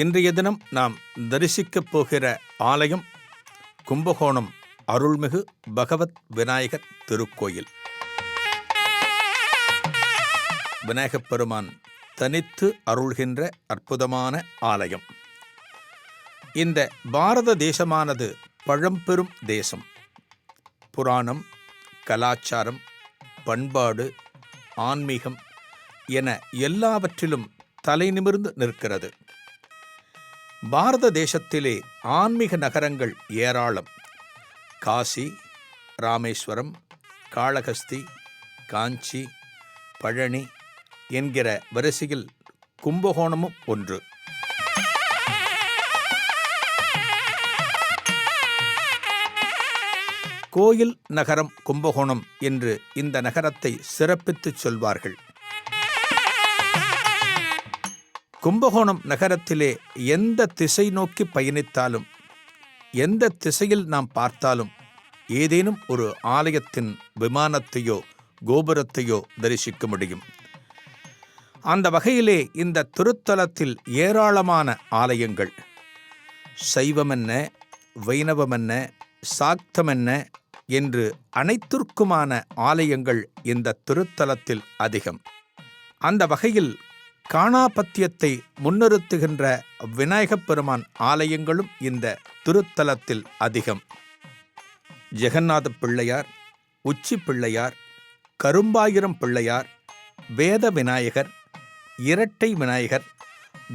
இன்றைய தினம் நாம் தரிசிக்கப் போகிற ஆலயம் கும்பகோணம் அருள்மிகு பகவத் விநாயகர் திருக்கோயில். விநாயகப் பெருமான் தனித்து அருள்கின்ற அற்புதமான ஆலயம். இந்த பாரத தேசமானது பழம்பெரும் தேசம். புராணம், கலாச்சாரம், பண்பாடு, ஆன்மீகம் என எல்லாவற்றிலும் தலைநிமிர்ந்து நிற்கிறது. பாரத தேசத்திலே ஆன்மீக நகரங்கள் ஏராளம். காசி, ராமேஸ்வரம், காளஹஸ்தி, காஞ்சி, பழனி என்கிற வரிசையில் கும்பகோணமும் ஒன்று. கோயில் நகரம் கும்பகோணம் என்று இந்த நகரத்தை சிறப்பித்துச் சொல்வார்கள். கும்பகோணம் நகரத்திலே எந்த திசை நோக்கி பயணித்தாலும், எந்த திசையில் நாம் பார்த்தாலும் ஏதேனும் ஒரு ஆலயத்தின் விமானத்தையோ கோபுரத்தையோ தரிசிக்க முடியும். அந்த வகையிலே இந்த திருத்தலத்தில் ஏராளமான ஆலயங்கள், சைவமென்ன, வைணவமென்ன, சாக்தமென்ன என்று அனைத்திற்குமான ஆலயங்கள் இந்த திருத்தலத்தில் அதிகம். அந்த வகையில் காணாபத்தியத்தை முன்னிறுத்துகின்ற விநாயகப் பெருமான் ஆலயங்களும் இந்த திருத்தலத்தில் அதிகம். ஜெகநாத பிள்ளையார், உச்சி பிள்ளையார், கரும்பாயிரம் பிள்ளையார், வேத விநாயகர், இரட்டை விநாயகர்,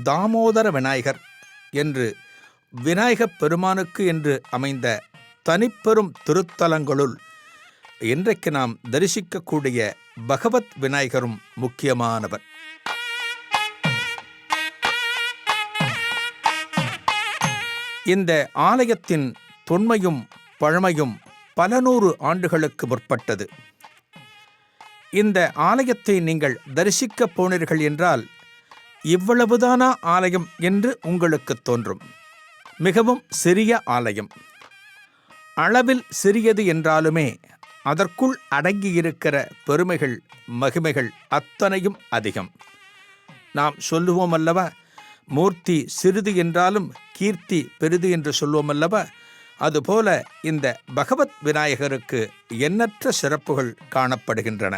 தாமோதர விநாயகர் என்று விநாயகப் பெருமானுக்கு என்று அமைந்த தனிப்பெரும் திருத்தலங்களுள் இன்றைக்கு நாம் தரிசிக்கக்கூடிய பகவத் விநாயகரும் முக்கியமானவர். இந்த ஆலயத்தின் தொன்மையும் பழமையும் பல நூறு ஆண்டுகளுக்கு முற்பட்டது. இந்த ஆலயத்தை நீங்கள் தரிசிக்கப் போனீர்கள் என்றால் இவ்வளவுதானா ஆலயம் என்று உங்களுக்கு தோன்றும். மிகவும் சிறிய ஆலயம். அளவில் சிறியது என்றாலுமே அதற்குள் அடங்கியிருக்கிற பெருமைகள், மகிமைகள் அத்தனையும் அதிகம். நாம் சொல்லுவோம் அல்லவா, மூர்த்தி சிறிது என்றாலும் கீர்த்தி பெரிது என்று சொல்வோம் அல்லவா, அதுபோல இந்த பகவத் விநாயகருக்கு எண்ணற்ற சிறப்புகள் காணப்படுகின்றன.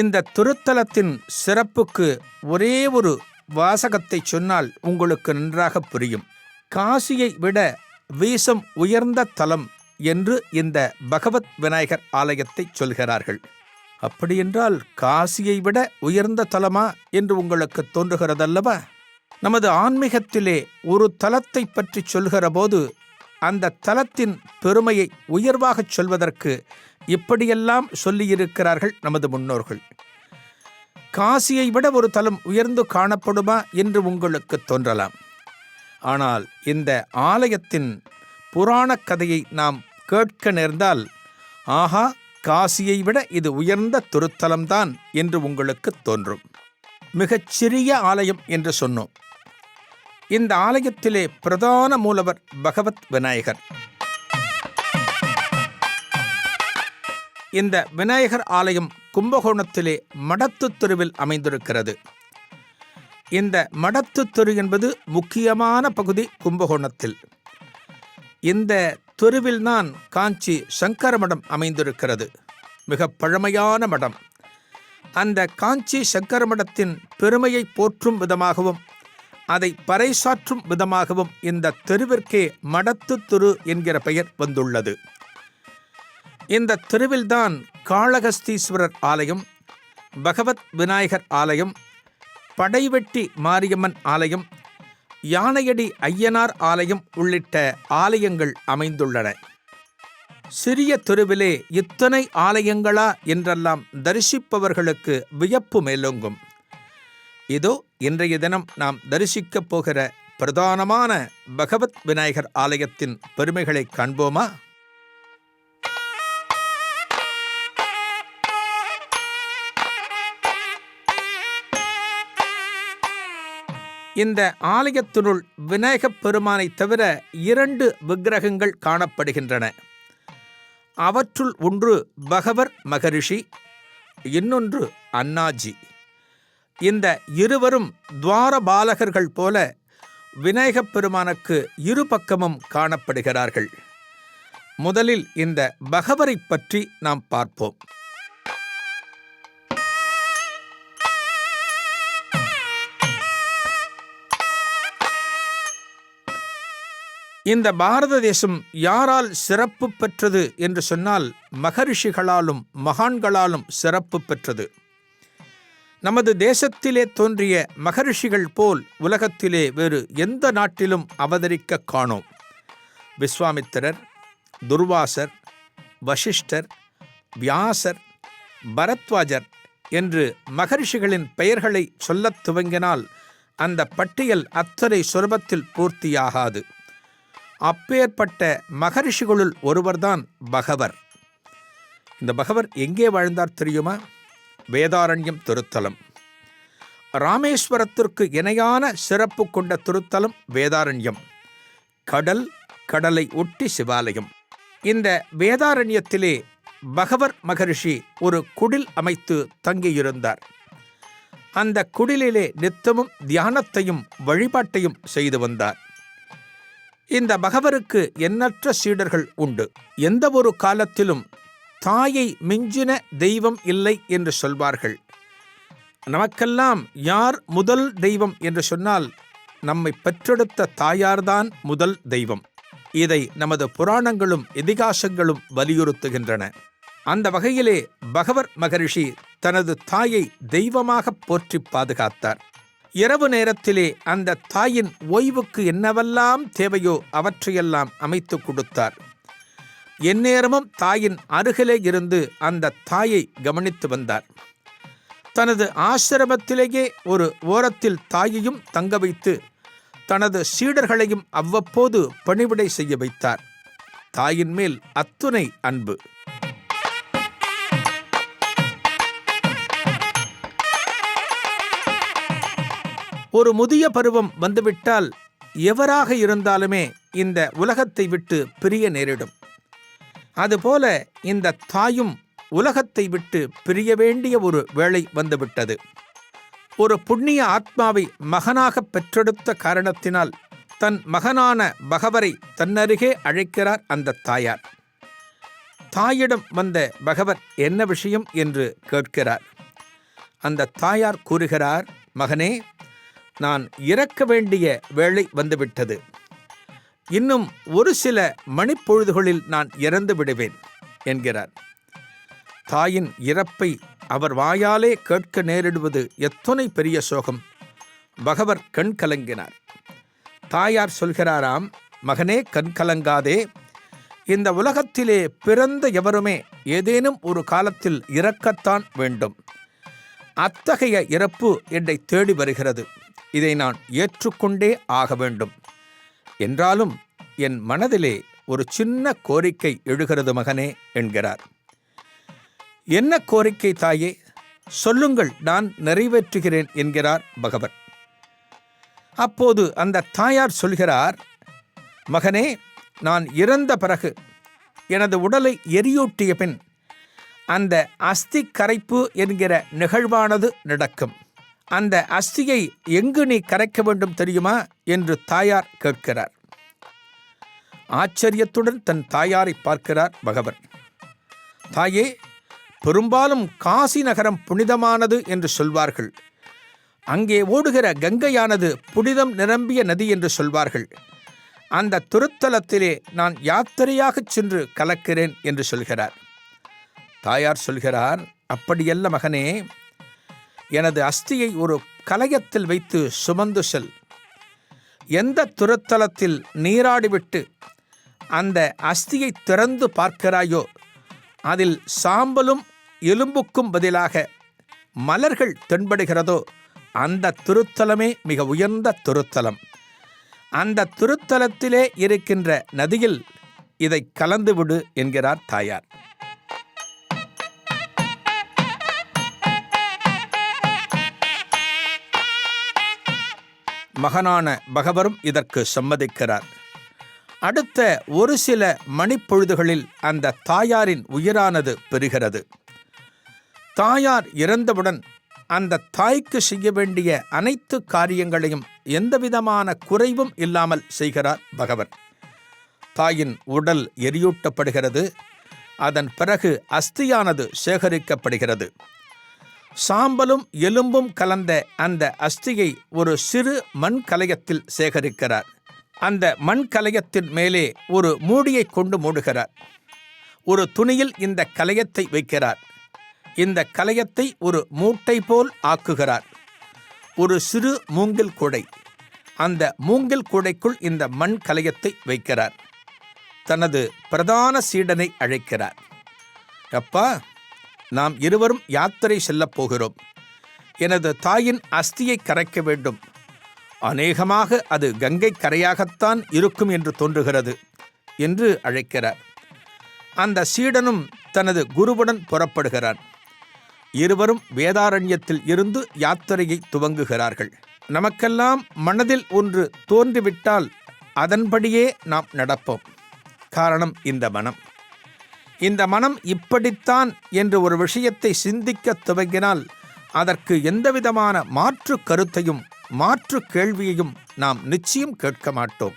இந்த திருத்தலத்தின் சிறப்புக்கு ஒரே ஒரு வாசகத்தை சொன்னால் உங்களுக்கு நன்றாக புரியும். காசியை விட வீசம் உயர்ந்த தலம் என்று இந்த பகவத் விநாயகர் ஆலயத்தை சொல்கிறார்கள். அப்படியென்றால் காசியை விட உயர்ந்த தலமா என்று உங்களுக்கு தோன்றுகிறதல்லவா? நமது ஆன்மீகத்திலே ஒரு தலத்தை பற்றி சொல்கிற போது அந்த தலத்தின் பெருமையை உயர்வாகச் சொல்வதற்கு இப்படியெல்லாம் சொல்லியிருக்கிறார்கள் நமது முன்னோர்கள். காசியை விட ஒரு தலம் உயர்ந்து காணப்படுமா என்று உங்களுக்கு தோன்றலாம். ஆனால் இந்த ஆலயத்தின் புராணக் கதையை நாம் கேட்க நேர்ந்தால், ஆஹா, காசியை விட இது உயர்ந்த திருத்தலம்தான் என்று உங்களுக்கு தோன்றும். மிகச் சிறிய ஆலயம் என்று சொன்னோம். இந்த ஆலயத்திலே பிரதான மூலவர் பகவத் விநாயகர். இந்த விநாயகர் ஆலயம் கும்பகோணத்திலே மடத்து தெருவில் அமைந்திருக்கிறது. இந்த மடத்து தெரு என்பது முக்கியமான பகுதி கும்பகோணத்தில். இந்த தெருவில்தான் காஞ்சி சங்கர மடம் அமைந்திருக்கிறது. மிக பழமையான மடம். அந்த காஞ்சி சங்கர மடத்தின் பெருமையை போற்றும் விதமாகவும் அதை பறைசாற்றும் விதமாகவும் இந்த தெருவிற்கே மடத்து தெரு என்கிற பெயர் வந்துள்ளது. இந்த தெருவில்தான் காளஹஸ்தீஸ்வரர் ஆலயம், பகவத் விநாயகர் ஆலயம், படைவெட்டி மாரியம்மன் ஆலயம், யானையடி ஐயனார் ஆலயம் உள்ளிட்ட ஆலயங்கள் அமைந்துள்ளன. சிறிய தெருவிலே இத்தனை ஆலயங்களா என்றெல்லாம் தரிசிப்பவர்களுக்கு வியப்பு மேலோங்கும். இதோ இன்றைய தினம் நாம் தரிசிக்கப் போகிற பிரதானமான பகவத் விநாயகர் ஆலயத்தின் பெருமைகளை காண்போமா? இந்த ஆலயத்தினுள் விநாயகப் பெருமானை தவிர 2 விக்கிரகங்கள் காணப்படுகின்றன. அவற்றுள் ஒன்று பகவர் மகரிஷி, இன்னொன்று அண்ணாஜி. இந்த இருவரும் துவாரபாலகர்கள் போல விநாயகப் பெருமானுக்கு இரு பக்கமும் காணப்படுகிறார்கள். முதலில் இந்த பகவரை பற்றி நாம் பார்ப்போம். இந்த பாரத தேசம் யாரால் சிறப்பு பெற்றது என்று சொன்னால் மகரிஷிகளாலும் மகான்களாலும் சிறப்பு பெற்றது. நமது தேசத்திலே தோன்றிய மகரிஷிகள் போல் உலகத்திலே வேறு எந்த நாட்டிலும் அவதரிக்க காணோம். விஸ்வாமித்திரர், துர்வாசர், வசிஷ்டர், வியாசர், பரத்வாஜர் என்று மகரிஷிகளின் பெயர்களை சொல்லத் துவங்கினால் அந்த பட்டியல் அத்தனை சுலபத்தில் பூர்த்தியாகாது. அப்பேற்பட்ட மகரிஷிகளுள் ஒருவர்தான் பகவர். இந்த பகவர் எங்கே வாழ்ந்தார் தெரியுமா? வேதாரண்யம் திருத்தலம். ராமேஸ்வரத்திற்கு இணையான சிறப்பு கொண்ட திருத்தலம் வேதாரண்யம். கடல், கடலை ஒட்டி சிவாலயம். இந்த வேதாரண்யத்திலே பகவர் மகரிஷி ஒரு குடில் அமைத்து தங்கியிருந்தார். அந்த குடிலிலே நித்தமும் தியானத்தையும் வழிபாட்டையும் செய்து வந்தார். இந்த பகவருக்கு எண்ணற்ற சீடர்கள் உண்டு. எந்த ஒரு காலத்திலும் தாயை மிஞ்சின தெய்வம் இல்லை என்று சொல்வார்கள். நமக்கெல்லாம் யார் முதல் தெய்வம் என்று சொன்னால் நம்மை பெற்றெடுத்த தாயார்தான் முதல் தெய்வம். இதை நமது புராணங்களும் இதிகாசங்களும் வலியுறுத்துகின்றன. அந்த வகையிலே பகவர் மகரிஷி தனது தாயை தெய்வமாக போற்றி பாதுகாத்தார். இரவு நேரத்திலே அந்த தாயின் ஓய்வுக்கு என்னவெல்லாம் தேவையோ அவற்றையெல்லாம் அமைத்து கொடுத்தார். எந்நேரமும் தாயின் அருகிலே இருந்து அந்த தாயை கவனித்து வந்தார். தனது ஆசிரமத்திலேயே ஒரு ஓரத்தில் தாயையும் தங்க வைத்து தனது சீடர்களையும் அவ்வப்போது பணிவிடை செய்ய வைத்தார். தாயின் மேல் அத்துணை அன்பு. ஒரு முதிய பருவம் வந்துவிட்டால் எவராக இருந்தாலுமே இந்த உலகத்தை விட்டு பிரிய நேரிடும். அதுபோல இந்த தாயும் உலகத்தை விட்டு பிரிய வேண்டிய ஒரு வேளை வந்துவிட்டது. ஒரு புண்ணிய ஆத்மாவை மகனாக பெற்றெடுத்த காரணத்தினால் தன் மகனான பகவரை தன்னருகே அழைக்கிறார் அந்த தாயார். தாயிடம் வந்த பகவர் என்ன விஷயம் என்று கேட்கிறார். அந்த தாயார் கூறுகிறார், மகனே, நான் இறக்க வேண்டிய வேளை வந்துவிட்டது. இன்னும் ஒரு சில மணிப்பொழுதுகளில் நான் இறந்து விடுவேன் என்கிறார். தாயின் இறப்பை அவர் வாயாலே கேட்க நேரிடுவது எத்தனை பெரிய சோகம். பகவர் கண் கலங்கினார். தாயார் சொல்கிறாராம், மகனே, கண் கலங்காதே. இந்த உலகத்திலே பிறந்த எவருமே ஏதேனும் ஒரு காலத்தில் இறக்கத்தான் வேண்டும். அத்தகைய இறப்பு என்னை தேடி வருகிறது. இதை நான் ஏற்றுக்கொண்டே ஆக வேண்டும். என்றாலும் என் மனதிலே ஒரு சின்ன கோரிக்கை எழுகிறது மகனே என்கிறார். என்ன கோரிக்கை தாயே? சொல்லுங்கள், நான் நிறைவேற்றுகிறேன் என்கிறார் பகவர். அப்போது அந்த தாயார் சொல்கிறார், மகனே, நான் இறந்த பிறகு எனது உடலை எரியூட்டிய பின் அந்த அஸ்தி கரைப்பு என்கிற நிகழ்வானது நடக்கும். அந்த அஸ்தியை எங்கு நீ கரைக்க வேண்டும் தெரியுமா என்று தாயார் கேட்கிறார். ஆச்சரியத்துடன் தன் தாயாரை பார்க்கிறார் பகவர். தாயே, பெரும்பாலும் காசி நகரம் புனிதமானது என்று சொல்வார்கள். அங்கே ஓடுகிற கங்கையானது புனிதம் நிரம்பிய நதி என்று சொல்வார்கள். அந்த திருத்தலத்திலே நான் யாத்திரையாகச் சென்று கலக்கிறேன் என்று சொல்கிறார். தாயார் சொல்கிறார், அப்படியல்ல மகனே, எனது அஸ்தியை ஒரு கலயத்தில் வைத்து சுமந்து செல். எந்த திருத்தலத்தில் நீராடிவிட்டு அந்த அஸ்தியை திறந்து பார்க்கிறாயோ அதில் சாம்பலும் எலும்புக்கும் பதிலாக மலர்கள் தென்படுகிறதோ அந்த திருத்தலமே மிக உயர்ந்த திருத்தலம். அந்த திருத்தலத்திலே இருக்கின்ற நதியில் இதை கலந்துவிடு என்கிறார் தாயார். மகனான பகவரும் இதற்கு சம்மதிக்கிறார். அடுத்த ஒரு சில மணிப்பொழுதுகளில் அந்த தாயாரின் உயிரானது பெறுகிறது. தாயார் இறந்தவுடன் அந்த தாய்க்கு செய்ய வேண்டிய அனைத்து காரியங்களையும் எந்தவிதமான குறைவும் இல்லாமல் செய்கிறார் பகவர். தாயின் உடல் எரியூட்டப்படுகிறது. அதன் பிறகு அஸ்தியானது சேகரிக்கப்படுகிறது. சாம்பலும் எலும்பும் கலந்த அந்த அஸ்தியை ஒரு சிறு மண் கலயத்தில் சேகரிக்கிறார். அந்த மண் கலயத்தின் மேலே ஒரு மூடியை கொண்டு மூடுகிறார். ஒரு துணியில் இந்த கலயத்தை வைக்கிறார். இந்த கலயத்தை ஒரு மூட்டை போல் ஆக்குகிறார். ஒரு சிறு மூங்கில் கூடை, அந்த மூங்கில் கூடைக்குள் இந்த மண் கலயத்தை வைக்கிறார். தனது பிரதான சீடனை அழைக்கிறார். அப்பா, நாம் இருவரும் யாத்திரை செல்லப் போகிறோம். எனது தாயின் அஸ்தியை கரைக்க வேண்டும். அநேகமாக அது கங்கை கரையாகத்தான் இருக்கும் என்று தோன்றுகிறது என்று அழைக்கிறார். அந்த சீடனும் தனது குருவுடன் புறப்படுகிறான். இருவரும் வேதாரண்யத்தில் இருந்து யாத்திரையை துவங்குகிறார்கள். நமக்கெல்லாம் மனதில் ஒன்று தோன்றிவிட்டால் அதன்படியே நாம் நடப்போம். காரணம் இந்த மனம் இப்படித்தான் என்று ஒரு விஷயத்தை சிந்திக்க துவங்கினால் அதற்கு எந்தவிதமான மாற்று கருத்தையும் மாற்று கேள்வியையும் நாம் நிச்சயம் கேட்க மாட்டோம்.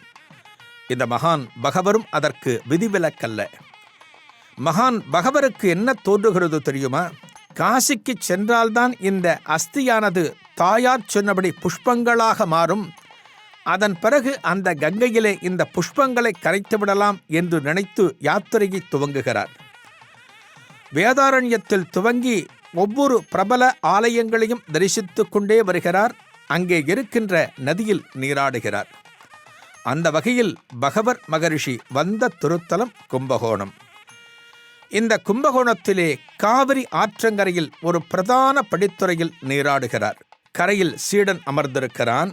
இந்த மகான் பகவரும் அதற்கு விதிவிலக்கல்ல. மகான் பகவருக்கு என்ன தோன்றுகிறது தெரியுமா? காசிக்கு சென்றால்தான் இந்த அஸ்தியானது தாயார் சொன்னபடி புஷ்பங்களாக மாறும். அதன் பிறகு அந்த கங்கையிலே இந்த புஷ்பங்களை கரைத்து விடலாம் என்று நினைத்து யாத்திரையை துவங்குகிறார். வேதாரண்யத்தில் துவங்கி ஒவ்வொரு பிரபல ஆலயங்களையும் தரிசித்து கொண்டே வருகிறார். அங்கே இருக்கின்ற நதியில் நீராடுகிறார். அந்த வகையில் பகவர் மகரிஷி வந்த திருத்தலம் கும்பகோணம். இந்த கும்பகோணத்திலே காவிரி ஆற்றங்கரையில் ஒரு பிரதான படித்துறையில் நீராடுகிறார். கரையில் சீடன் அமர்ந்திருக்கிறான்.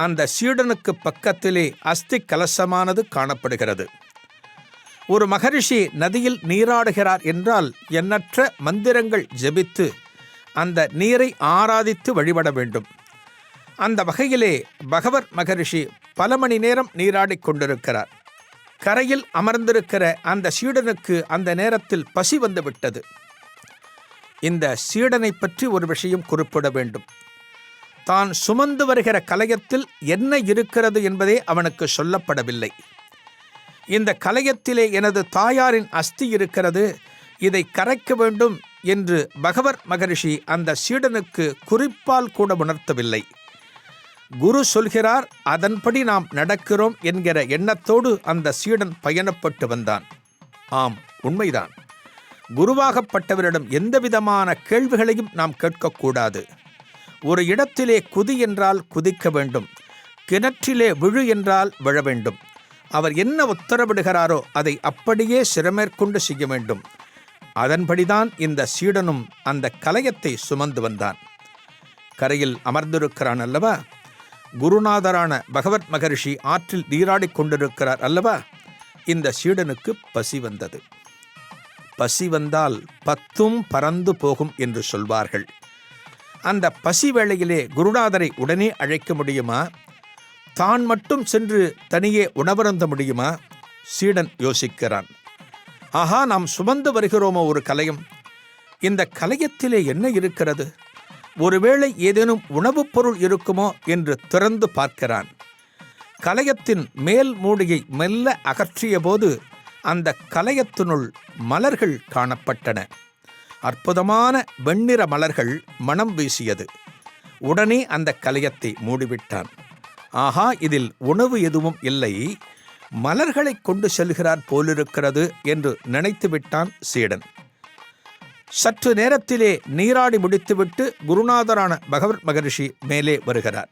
அந்த சீடனுக்கு பக்கத்திலே அஸ்தி கலசமானது காணப்படுகிறது. ஒரு மகரிஷி நதியில் நீராடுகிறார் என்றால் எண்ணற்ற மந்திரங்கள் ஜெபித்து அந்த நீரை ஆராதித்து வழிபட வேண்டும். அந்த வகையிலே பகவர் மகரிஷி பல மணி நேரம் நீராடிக் கொண்டிருக்கிறார். கரையில் அமர்ந்திருக்கிற அந்த சீடனுக்கு அந்த நேரத்தில் பசி வந்துவிட்டது. இந்த சீடனை பற்றி ஒரு விஷயம் குறிப்பிட வேண்டும். தான் சுமந்து வருகிற கலயத்தில் என்ன இருக்கிறது என்பதே அவனுக்கு சொல்லப்படவில்லை. இந்த கலயத்திலே எனது தாயாரின் அஸ்தி இருக்கிறது, இதை கரைக்க வேண்டும் என்று பகவர் மகரிஷி அந்த சீடனுக்கு குறிப்பால் கூட உணர்த்தவில்லை. குரு சொல்கிறார், அதன்படி நாம் நடக்கிறோம் என்கிற எண்ணத்தோடு அந்த சீடன் பயணப்பட்டு வந்தான். ஆம், உண்மைதான். குருவாகப்பட்டவரிடம் எந்தவிதமான கேள்விகளையும் நாம் கேட்கக்கூடாது. ஒரு இடத்திலே குதி என்றால் குதிக்க வேண்டும், கிணற்றிலே விழு என்றால் விழ வேண்டும். அவர் என்ன உத்தரவிடுகிறாரோ அதை அப்படியே சிரமேற்கொண்டு செய்ய வேண்டும். அதன்படிதான் இந்த சீடனும் அந்த கலயத்தை சுமந்து வந்தான். கரையில் அமர்ந்திருக்கிறான் அல்லவா? குருநாதரான பகவத் மகரிஷி ஆற்றில் நீராடிக் கொண்டிருக்கிறார் அல்லவா? இந்த சீடனுக்கு பசி வந்தது. பசி வந்தால் 10ம் பறந்து போகும் என்று சொல்வார்கள். அந்த பசி வேளையிலே குருநாதரை உடனே அழைக்க முடியுமா? தான் மட்டும் சென்று தனியே உணவருந்த முடியுமா? சீடன் யோசிக்கிறான். ஆஹா, நாம் சுமந்து வருகிறோமோ ஒரு கலயம். இந்த கலயத்திலே என்ன இருக்கிறது? ஒருவேளை ஏதேனும் உணவுப் பொருள் இருக்குமோ என்று திறந்து பார்க்கிறான். கலயத்தின் மேல் மூடியை மெல்ல அகற்றிய போது அந்த கலயத்தினுள் மலர்கள் காணப்பட்டன. அற்புதமான வெண்ணிற மலர்கள் மனம் வீசியது. உடனே அந்த கலயத்தை மூடிவிட்டான். ஆஹா, இதில் உணவு எதுவும் இல்லை, மலர்களை கொண்டு செல்கிறார் போலிருக்கிறது என்று நினைத்து விட்டான் சீடன். சற்று நேரத்திலே நீராடி முடித்துவிட்டு குருநாதரான பகவத் மகரிஷி மேலே வருகிறார்.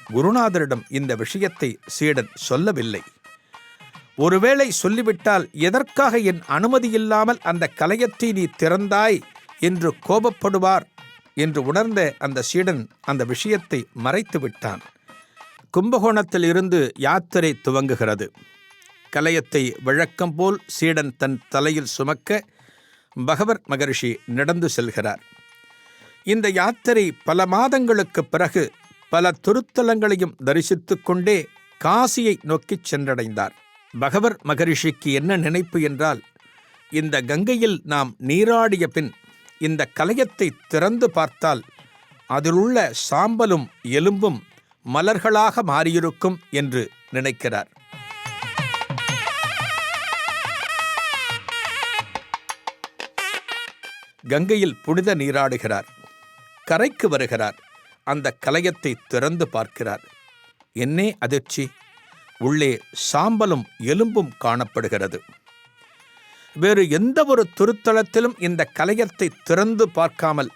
குருநாதரிடம் இந்த விஷயத்தை சீடன் சொல்லவில்லை. ஒருவேளை சொல்லிவிட்டால் எதற்காக என் அனுமதி இல்லாமல் அந்த கலயத்தை நீ திறந்தாய் என்று கோபப்படுவார் என்று உணர்ந்த அந்த சீடன் அந்த விஷயத்தை மறைத்து விட்டான். கும்பகோணத்தில் இருந்து யாத்திரை துவங்குகிறது. கலயத்தை வழக்கம் போல் சீடன் தன் தலையில் சுமக்க பகவத் மகரிஷி நடந்து செல்கிறார். இந்த யாத்திரை பல மாதங்களுக்கு பிறகு பல திருத்தலங்களையும் தரிசித்து கொண்டே காசியை நோக்கிச் சென்றடைந்தார். பகவத் மகரிஷிக்கு என்ன நினைப்பு என்றால், இந்த கங்கையில் நாம் நீராடிய பின் இந்த கலயத்தை திறந்து பார்த்தால் அதிலுள்ள சாம்பலும் எலும்பும் மலர்களாக மாறியிருக்கும் என்று நினைக்கிறார். கங்கையில் புனித நீராடுகிறார். கரைக்கு வருகிறார். அந்த கலயத்தை திறந்து பார்க்கிறார். என்னே அதிர்ச்சி! உள்ளே சாம்பலும் எலும்பும் காணப்படுகிறது. வேறு எந்த ஒரு திருத்தலத்திலும் இந்த கலயத்தை திறந்து பார்க்காமல்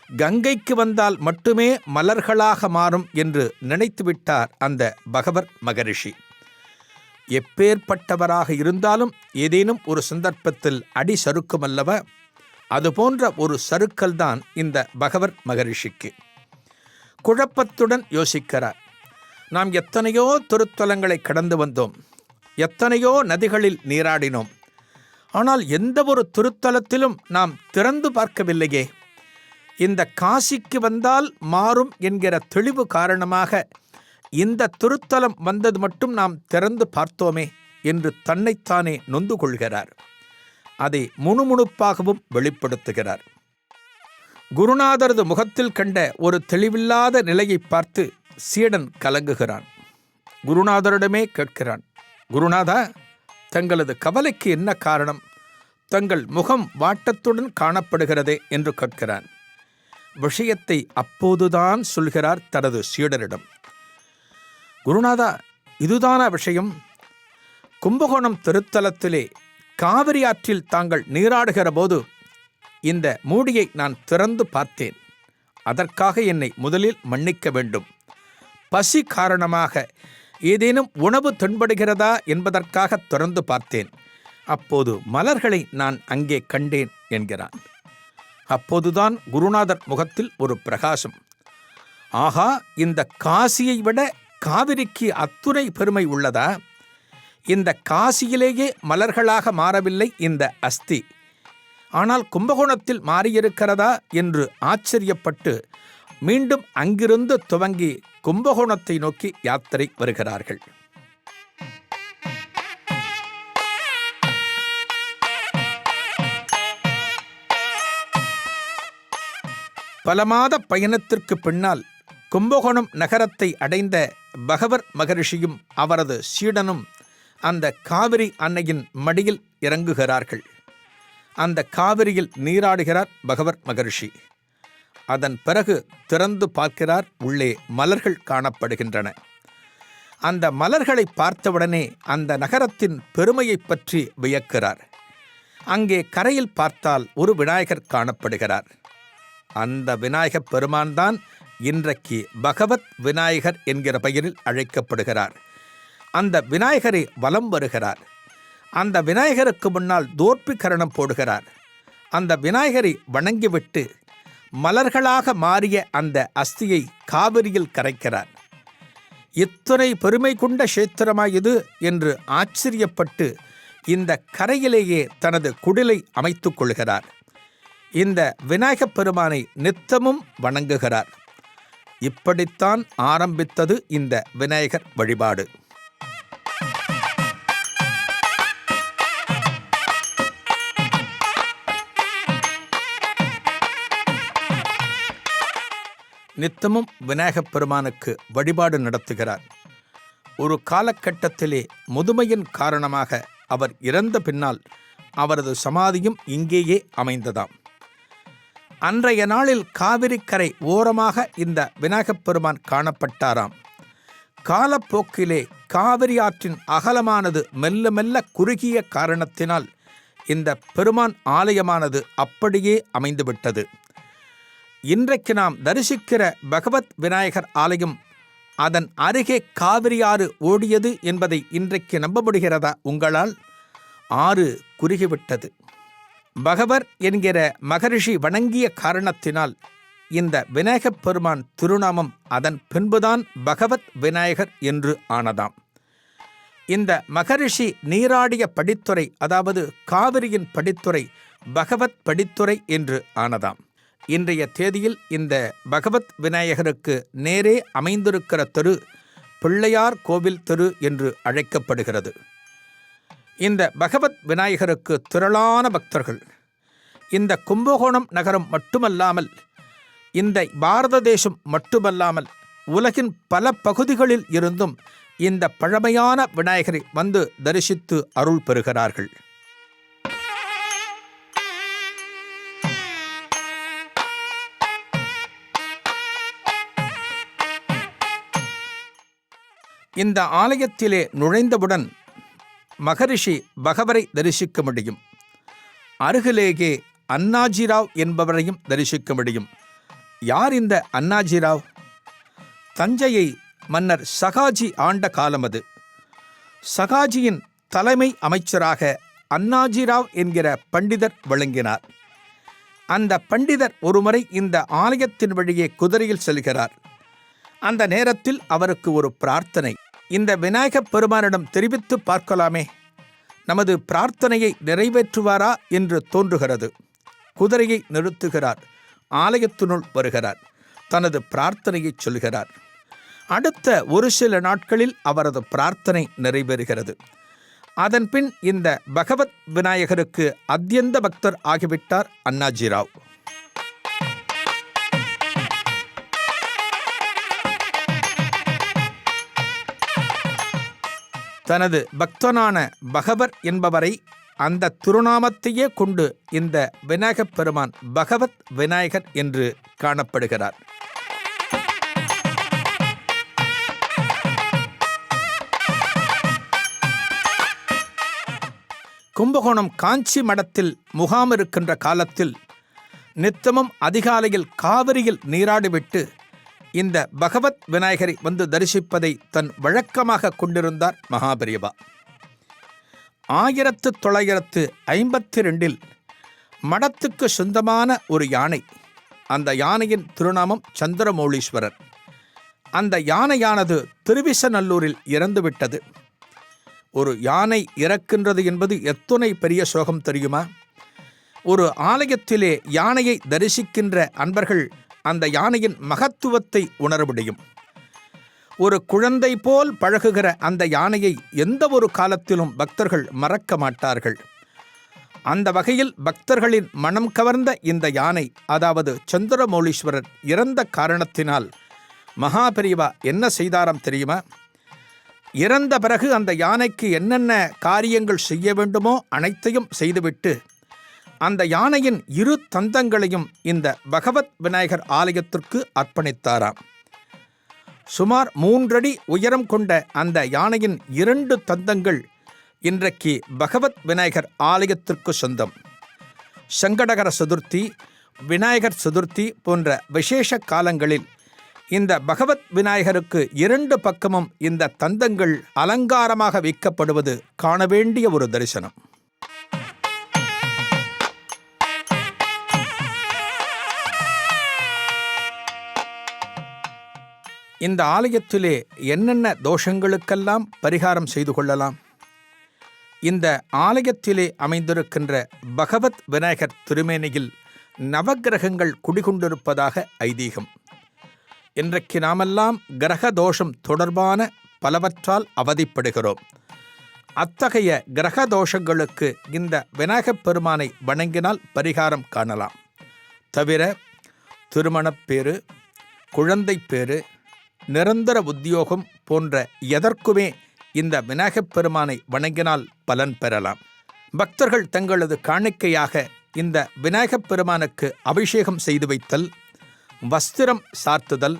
கங்கைக்கு வந்தால் மட்டுமே மலர்களாக மாறும் என்று நினைத்துவிட்டார் அந்த பகவர் மகரிஷி. எப்பேற்பட்டவராக இருந்தாலும் ஏதேனும் ஒரு சந்தர்ப்பத்தில் அடி சறுக்கும் அல்லவா? அதுபோன்ற ஒரு சறுக்கல்தான் இந்த பகவர் மகரிஷிக்கு. குழப்பத்துடன் யோசிக்கிறார். நாம் எத்தனையோ திருத்தலங்களை கடந்து வந்தோம், எத்தனையோ நதிகளில் நீராடினோம். ஆனால் எந்த ஒரு திருத்தலத்திலும் நாம் திறந்து பார்க்கவில்லையே. இந்த காசிக்கு வந்தால் மாறும் என்கிற தெளிவு காரணமாக இந்த திருத்தலம் வந்தது மட்டும் நாம் திறந்து பார்த்தோமே என்று தன்னைத்தானே நொந்து கொள்கிறார். அதை முணுமுணுப்பாகவும் வெளிப்படுத்துகிறார். குருநாதரது முகத்தில் கண்ட ஒரு தெளிவில்லாத நிலையை பார்த்து சீடன் கலங்குகிறான். குருநாதரிடமே கேட்கிறான், குருநாதா, தங்களது கவலைக்கு என்ன காரணம்? தங்கள் முகம் வாட்டத்துடன் காணப்படுகிறதே என்று கேட்கிறான். விஷயத்தை அப்போதுதான் சொல்கிறார் தனது சீடரிடம். குருநாதா, இதுதானா விஷயம்? கும்பகோணம் திருத்தலத்திலே காவிரி ஆற்றில் தாங்கள் நீராடுகிற போது இந்த மூடியை நான் திறந்து பார்த்தேன். அதற்காக என்னை முதலில் மன்னிக்க வேண்டும். பசி காரணமாக ஏதேனும் உணவு தென்படுகிறதா என்பதற்காக திறந்து பார்த்தேன். அப்போது மலர்களை நான் அங்கே கண்டேன் என்கிறான். அப்போதுதான் குருநாதர் முகத்தில் ஒரு பிரகாசம். ஆஹா, இந்த காசியை விட காவிரிக்கு அத்துணை பெருமை உள்ளதா? இந்த காசியிலேயே மலர்களாக மாறவில்லை இந்த அஸ்தி, ஆனால் கும்பகோணத்தில் மாறியிருக்கிறதா என்று ஆச்சரியப்பட்டு மீண்டும் அங்கிருந்து துவங்கி கும்பகோணத்தை நோக்கி யாத்திரை வருகிறார்கள். பல மாத பயணத்திற்கு பின்னால் கும்பகோணம் நகரத்தை அடைந்த பகவர் மகரிஷியும் அவரது சீடனும் அந்த காவிரி அன்னையின் மடியில் இறங்குகிறார்கள். அந்த காவிரியில் நீராடுகிறார் பகவர் மகரிஷி. அதன் பிறகு திறந்து பார்க்கிறார். உள்ளே மலர்கள் காணப்படுகின்றன. அந்த மலர்களை பார்த்தவுடனே அந்த நகரத்தின் பெருமையை பற்றி வியக்கிறார். அங்கே கரையில் பார்த்தால் ஒரு விநாயகர் காணப்படுகிறார். அந்த விநாயகப் பெருமான் தான் இன்றைக்கு பகவத் விநாயகர் என்கிற பெயரில் அழைக்கப்படுகிறார். அந்த விநாயகரை வலம் வருகிறார். அந்த விநாயகருக்கு முன்னால் தோற்பிகரணம் போடுகிறார். அந்த விநாயகரை வணங்கிவிட்டு மலர்களாக மாறிய அந்த அஸ்தியை காவிரியில் கரைக்கிறார். இத்தனை பெருமை கொண்ட கஷேத்திரமாய் இது என்று ஆச்சரியப்பட்டு இந்த கரையிலேயே தனது குடிலை அமைத்துக் கொள்கிறார். இந்த விநாயகப் பெருமானை நித்தமும் வணங்குகிறார். இப்படித்தான் ஆரம்பித்தது இந்த விநாயகர் வழிபாடு. நித்தமும் விநாயகப் பெருமானுக்கு வழிபாடு நடத்துகிறார். ஒரு காலகட்டத்திலே முதுமையின் காரணமாக அவர் இறந்த பின்னால் அவரது சமாதியும் இங்கேயே அமைந்ததாம். அன்றைய நாளில் காவிரிக்கரை ஓரமாக இந்த விநாயகப் பெருமான் காணப்பட்டாராம். காலப்போக்கிலே காவிரி ஆற்றின் அகலமானது மெல்ல மெல்ல குறுகிய காரணத்தினால் இந்த பெருமான் ஆலயமானது அப்படியே அமைந்துவிட்டது. இன்றைக்கு நாம் தரிசிக்கிற பகவத் விநாயகர் ஆலயம் அதன் அருகே காவிரி ஆறு ஓடியது என்பதை இன்றைக்கு நம்ப முடிகிறதா உங்களால்? ஆறு குறுகிவிட்டது. பகவர் என்கிற மகரிஷி வணங்கிய காரணத்தினால் இந்த விநாயகப் பெருமான் திருநாமம் அதன் பின்புதான் பகவத் விநாயகர் என்று ஆனதாம். இந்த மகரிஷி நீராடிய படித்துறை, அதாவது காவிரியின் படித்துறை பகவத் படித்துறை என்று ஆனதாம். இன்றைய தேதியில் இந்த பகவத் விநாயகருக்கு நேரே அமைந்திருக்கிற தெரு பிள்ளையார் கோவில் தெரு என்று அழைக்கப்படுகிறது. இந்த பகவத் விநாயகருக்கு திரளான பக்தர்கள் இந்த கும்பகோணம் நகரம் மட்டுமல்லாமல் இந்த பாரத தேசம் மட்டுமல்லாமல் உலகின் பல பகுதிகளில் இருந்தும் இந்த பழமையான விநாயகரை வந்து தரிசித்து அருள் பெறுகிறார்கள். இந்த ஆலயத்திலே நுழைந்தவுடன் மகரிஷி பகவரை தரிசிக்க முடியும். அருகிலேயே அண்ணாஜிராவ் என்பவரையும் தரிசிக்க முடியும். யார் இந்த அண்ணாஜிராவ்? தஞ்சையை மன்னர் சகாஜி ஆண்ட காலம் அது. சகாஜியின் தலைமை அமைச்சராக அண்ணாஜிராவ் என்கிற பண்டிதர் விளங்கினார். அந்த பண்டிதர் ஒருமுறை இந்த ஆலயத்தின் வழியே குதிரையில் செல்கிறார். அந்த நேரத்தில் அவருக்கு ஒரு பிரார்த்தனை. இந்த விநாயகப் பெருமானிடம் தெரிவித்து பார்க்கலாமே, நமது பிரார்த்தனையை நிறைவேற்றுவாரா என்று தோன்றுகிறது. குதிரையை நிறுத்துகிறார். ஆலயத்தினுள் வருகிறார். தனது பிரார்த்தனையை சொல்கிறார். அடுத்த ஒரு சில நாட்களில் அவரது பிரார்த்தனை நிறைவேறுகிறது. அதன்பின் இந்த பகவத் விநாயகருக்கு அத்யந்த பக்தர் ஆகிவிட்டார் அண்ணாஜிராவ். தனது பக்தனான பகவர் என்பவரை அந்த திருநாமத்தையே கொண்டு இந்த விநாயகப் பெருமான் பகவத் விநாயகர் என்று காணப்படுகிறார். கும்பகோணம் காஞ்சி மடத்தில் முகாம் இருக்கின்ற காலத்தில் நித்தமும் அதிகாலையில் காவிரியில் நீராடிவிட்டு இந்த பகவத் விநாயகரை வந்து தரிசிப்பதை தன் வழக்கமாக கொண்டிருந்தார் மகாபெரியவா. 1952 மடத்துக்கு சொந்தமான ஒரு யானை. அந்த யானையின் திருநாமம் சந்திரமௌலீஸ்வரர். அந்த யானையானது திருவிசநல்லூரில் இறந்துவிட்டது. ஒரு யானை இறக்கின்றது என்பது எத்தனை பெரிய சோகம் தெரியுமா? ஒரு ஆலயத்திலே யானையை தரிசிக்கின்ற அன்பர்கள் அந்த யானையின் மகத்துவத்தை உணர முடியும். ஒரு குழந்தை போல் பழகுகிற அந்த யானையை எந்த ஒரு காலத்திலும் பக்தர்கள் மறக்க மாட்டார்கள். அந்த வகையில் பக்தர்களின் மனம் கவர்ந்த இந்த யானை, அதாவது சந்திரமௌலீஸ்வரர் இறந்த காரணத்தினால் மகாபெரிவா என்ன செய்தாராம் தெரியுமா? இறந்த பிறகு அந்த யானைக்கு என்னென்ன காரியங்கள் செய்ய வேண்டுமோ அனைத்தையும் செய்துவிட்டு அந்த யானையின் 2 தந்தங்களையும் இந்த பகவத் விநாயகர் ஆலயத்திற்கு அர்ப்பணித்தாராம். சுமார் 3 அடி உயரம் கொண்ட அந்த யானையின் 2 தந்தங்கள் இன்றைக்கு பகவத் விநாயகர் ஆலயத்திற்கு சொந்தம். சங்கடகர சதுர்த்தி, விநாயகர் சதுர்த்தி போன்ற விசேஷ காலங்களில் இந்த பகவத் விநாயகருக்கு 2 பக்கமும் இந்த தந்தங்கள் அலங்காரமாக வைக்கப்படுவது காண வேண்டிய ஒரு தரிசனம். இந்த ஆலயத்திலே என்னென்ன தோஷங்களுக்கெல்லாம் பரிகாரம் செய்து கொள்ளலாம்? இந்த ஆலயத்திலே அமைந்திருக்கின்ற பகவத் விநாயகர் திருமேனியில் நவக்கிரகங்கள் குடிகொண்டிருப்பதாக ஐதீகம். இன்றைக்கு நாமெல்லாம் கிரக தோஷம் தொடர்பான பலவற்றால் அவதிப்படுகிறோம். அத்தகைய கிரக தோஷங்களுக்கு இந்த விநாயகப் பெருமானை வணங்கினால் பரிகாரம் காணலாம். தவிர திருமணப்பேறு, குழந்தைப்பேறு, நிரந்தர உத்தியோகம் போன்ற எதற்குமே இந்த விநாயகப் பெருமானை வணங்கினால் பலன் பெறலாம். பக்தர்கள் தங்களது காணிக்கையாக இந்த விநாயகப் பெருமானுக்கு அபிஷேகம் செய்து வைத்தல், வஸ்திரம் சார்த்துதல்,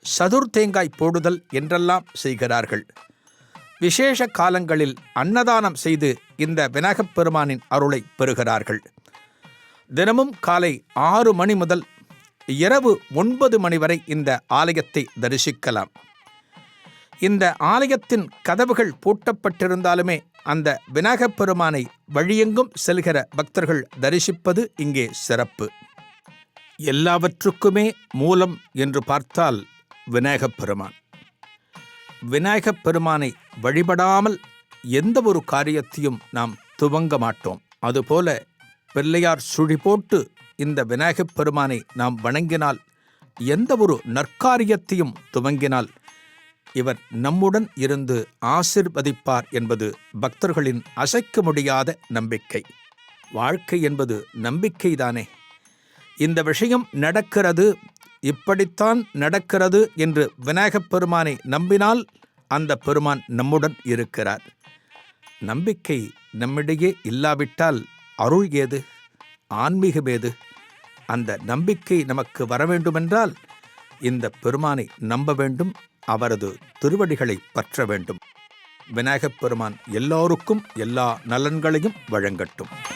சதுர் தேங்காய் போடுதல் என்றெல்லாம் செய்கிறார்கள். விசேஷ காலங்களில் அன்னதானம் செய்து இந்த விநாயகப் பெருமானின் அருளை பெறுகிறார்கள். தினமும் காலை 6 மணி முதல் இரவு 9 மணி வரை இந்த ஆலயத்தை தரிசிக்கலாம். இந்த ஆலயத்தின் கதவுகள் பூட்டப்பட்டிருந்தாலுமே அந்த விநாயகப் பெருமானை வழியெங்கும் செல்கிற பக்தர்கள் தரிசிப்பது இங்கே சிறப்பு. எல்லாவற்றுக்குமே மூலம் என்று பார்த்தால் விநாயகப் பெருமான். விநாயகப் பெருமானை வழிபடாமல் எந்த ஒரு காரியத்தையும் நாம் துவங்க மாட்டோம். அதுபோல பிள்ளையார் சுழி போட்டு இந்த விநாயகப் பெருமானை நாம் வணங்கினால், எந்த ஒரு நற்காரியத்தையும் துவங்கினால் இவர் நம்முடன் இருந்து ஆசிர்வதிப்பார் என்பது பக்தர்களின் அசைக்க முடியாத நம்பிக்கை. வாழ்க்கை என்பது நம்பிக்கைதானே. இந்த விஷயம் நடக்கிறது, இப்படித்தான் நடக்கிறது என்று விநாயகப் பெருமானை நம்பினால் அந்த பெருமான் நம்முடன் இருக்கிறார். நம்பிக்கை நம்மிடையே இல்லாவிட்டால் அருள் ஏது, ஆன்மீகம் ஏது? அந்த நம்பிக்கை நமக்கு வர வேண்டுமென்றால் இந்த பெருமானை நம்ப வேண்டும், அவரது திருவடிகளை பற்ற வேண்டும். விநாயகப் பெருமான் எல்லோருக்கும் எல்லா நலன்களையும் வழங்கட்டும்.